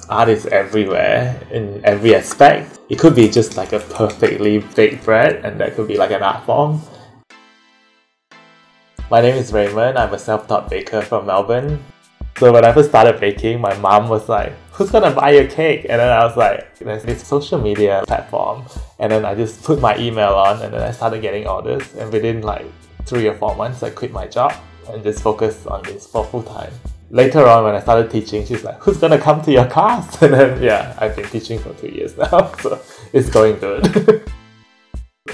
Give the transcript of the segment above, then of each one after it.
art is everywhere in every aspect. It could be just like a perfectly baked bread, and that could be like an art form. My name is Raymond. I'm a self-taught baker from Melbourne. So when I first started baking, my mom was like, "Who's gonna buy your cake?" And then I was like, there's this social media platform. And then I just put my email on, and then I started getting orders. And within like 3 or 4 months, I quit my job and just focused on this for full time. Later on, when I started teaching, she's like, "Who's gonna come to your class?" And then I've been teaching for 2 years now, so it's going good.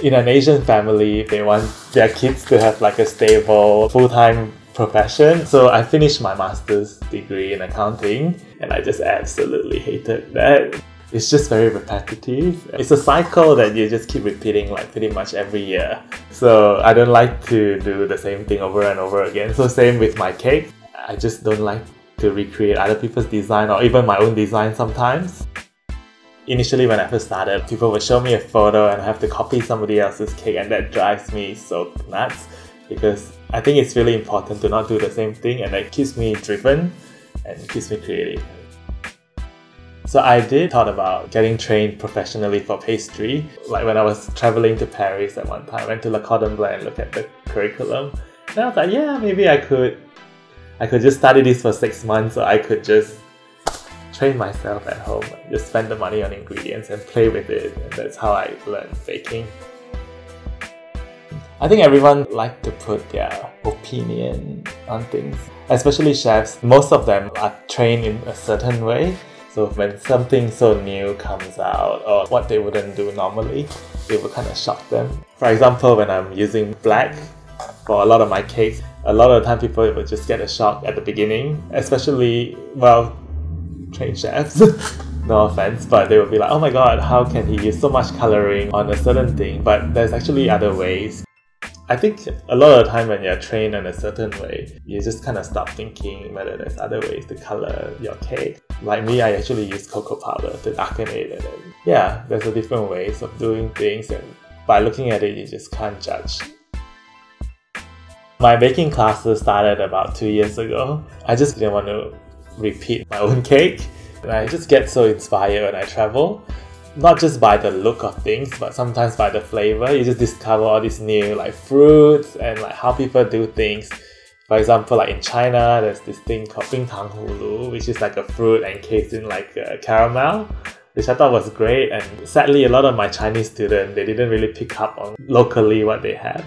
In an Asian family, they want their kids to have like a stable, full-time profession. So I finished my master's degree in accounting, and I just absolutely hated that. It's just very repetitive. It's a cycle that you just keep repeating like pretty much every year. So I don't like to do the same thing over and over again. So same with my cake. I just don't like to recreate other people's design or even my own design sometimes. Initially, when I first started, people would show me a photo and I have to copy somebody else's cake, and that drives me so nuts because I think it's really important to not do the same thing, and that keeps me driven and keeps me creative. So I did thought about getting trained professionally for pastry. Like when I was traveling to Paris at one time, I went to Le Cordon Bleu and looked at the curriculum. And I was like, yeah, maybe I could just study this for 6 months, or I could just train myself at home, just spend the money on ingredients and play with it. And that's how I learned baking. I think everyone likes to put their opinion on things, especially chefs. Most of them are trained in a certain way. So when something so new comes out, or what they wouldn't do normally, it will kind of shock them. For example, when I'm using black for a lot of my cakes, a lot of the time people will just get a shock at the beginning, especially, well, trained chefs. No offense, but they will be like, "Oh my god, how can he use so much coloring on a certain thing?" But there's actually other ways. I think a lot of the time when you're trained in a certain way, you just kind of stop thinking whether there's other ways to color your cake. Like me, I actually use cocoa powder to darken it, and then, there's a different ways of doing things, and by looking at it, you just can't judge. My baking classes started about 2 years ago. I just didn't want to repeat my own cake, and I just get so inspired when I travel. Not just by the look of things, but sometimes by the flavor. You just discover all these new like fruits and like how people do things. For example, like in China, there's this thing called Bing Tang Hulu, which is like a fruit encased in like caramel, which I thought was great. And sadly, a lot of my Chinese students, they didn't really pick up on locally what they have.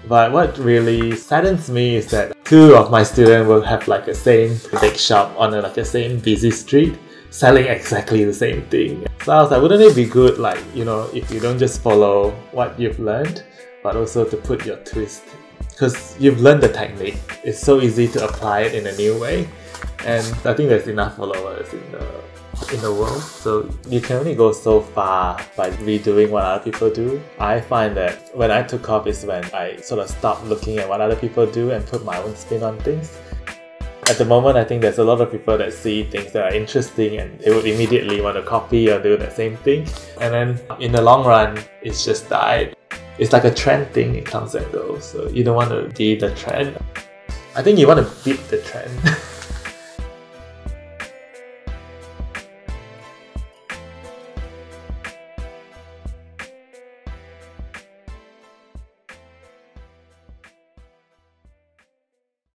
But what really saddens me is that 2 of my students will have like a same bake shop on like a same busy street, selling exactly the same thing. So I was like, wouldn't it be good, like, if you don't just follow what you've learned, but also to put your twist? Because you've learned the technique, it's so easy to apply it in a new way. And I think there's enough followers in the world, so you can only go so far by redoing what other people do. I find that when I took off is when I sort of stopped looking at what other people do and put my own spin on things. At the moment, I think there's a lot of people that see things that are interesting and they would immediately want to copy or do the same thing. And then in the long run, it's just died. It's like a trend thing, it comes and goes. So you don't want to be the trend. I think you want to beat the trend.